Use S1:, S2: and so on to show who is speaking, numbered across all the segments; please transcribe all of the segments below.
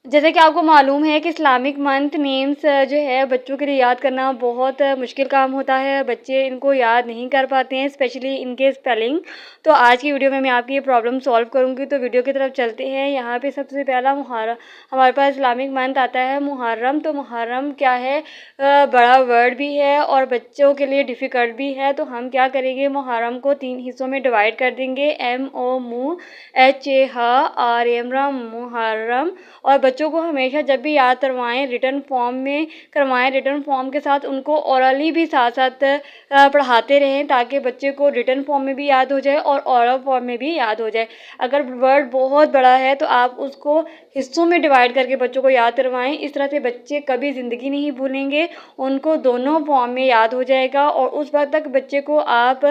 S1: जैसे कि आपको मालूम है कि इस्लामिक मंथ नेम्स जो है बच्चों के लिए याद करना बहुत मुश्किल काम होता है। बच्चे इनको याद नहीं कर पाते हैं, स्पेशली इनके स्पेलिंग। तो आज की वीडियो में मैं आपकी ये प्रॉब्लम सॉल्व करूंगी। तो वीडियो की तरफ चलते हैं। यहाँ पे सबसे पहला मुहर्रम, हमारे पास इस्लामिक मंथ आता है मुहर्रम। तो मुहर्रम क्या है, बड़ा वर्ड भी है और बच्चों के लिए डिफ़िकल्ट भी है। तो हम क्या करेंगे, मुहर्रम को 3 हिस्सों में डिवाइड कर देंगे। MOMUHARAM मुहर्रम। और बच्चों को हमेशा जब भी याद करवाएं रिटन फॉर्म में करवाएं। रिटन फॉर्म के साथ उनको ओरली भी साथ साथ पढ़ाते रहें, ताकि बच्चे को रिटन फॉर्म में भी याद हो जाए और ओरल फॉर्म में भी याद हो जाए। अगर वर्ड बहुत बड़ा है तो आप उसको हिस्सों में डिवाइड करके बच्चों को याद करवाएं। इस तरह से बच्चे कभी ज़िंदगी नहीं भूलेंगे, उनको दोनों फॉर्म में याद हो जाएगा। और उस वक्त तक बच्चे को आप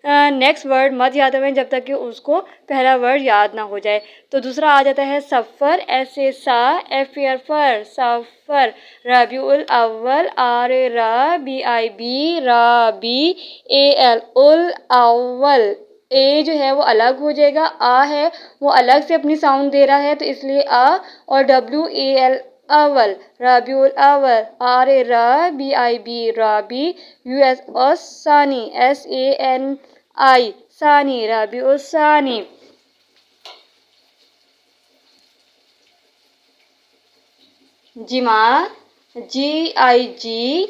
S1: नेक्स्ट वर्ड मत याद करवाएं जब तक कि उसको पहला वर्ड याद ना हो जाए। तो दूसरा आ जाता है सफ़र, ऐसे सा, एफ फर, सफ़र। रबीउल अव्वल, आर रा, बी आई बी, रा बी, ए एल उल अव्वल। ए जो है वो अलग हो जाएगा, आ है वो अलग से अपनी साउंड दे रहा है, तो इसलिए आ। और WAL अव्वल, रबीउल अव्वल, आर ए रा, बी आई बी, राबी, US और सानी, SANI, सानी, रबीउल सानी। जिमात, GIGMAD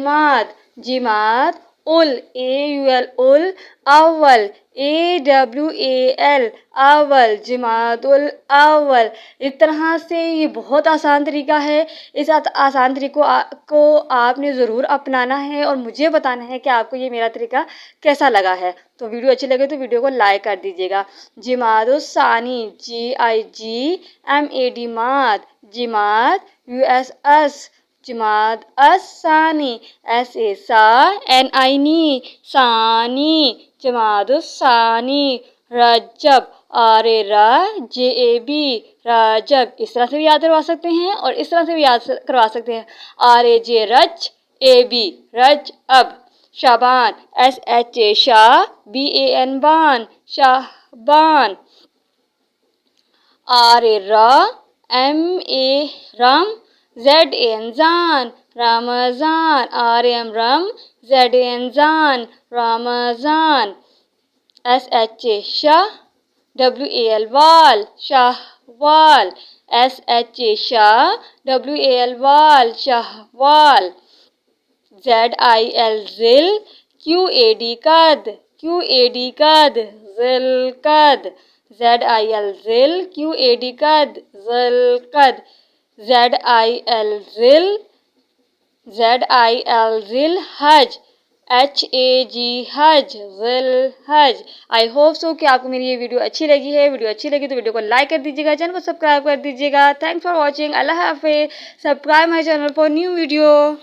S1: माद, जिमात। उल, AUL उल, अव्वल, AWAL अव्वल, जिमातुल अव्वल। इस तरह से ये बहुत आसान तरीका है। इस आसान तरीकों को आपने ज़रूर अपनाना है और मुझे बताना है कि आपको ये मेरा तरीका कैसा लगा है। तो वीडियो अच्छी लगे तो वीडियो को लाइक कर दीजिएगा। जिमादुस सानी, GIGMAD माद, जिमात, US जिमात, सानी, SANI सानी, जमादुस सानी। रजब, RA JAB रजब। इस तरह से भी याद करवा सकते हैं और इस तरह से भी याद करवा सकते हैं। RAJ रज, AB रज अब। शाबान, SHA शाह, BAN बान, शाहबान। RA रा, MA रम, ZAN जान, रमजान। RM रम, ZAN जान, रमजान। SHA शाह, WAL वाल, शाहवाल। SHA शाह, WAL वाल, शाहवाल। ZIL ज़िल, QAD कद, QAD कद, ज़िलकद। ZIL ज़िल, QAD कद, ज़िलकद। ZIL ज़िल, ZIL ज़िल हज, HAG हज, ज़िल हज। आई होप सो कि आपको मेरी ये वीडियो अच्छी लगी है। वीडियो अच्छी लगी तो वीडियो को लाइक कर दीजिएगा, चैनल को सब्सक्राइब कर दीजिएगा। Thanks for watching. अल्लाह हाफिज़। Subscribe my channel for new video.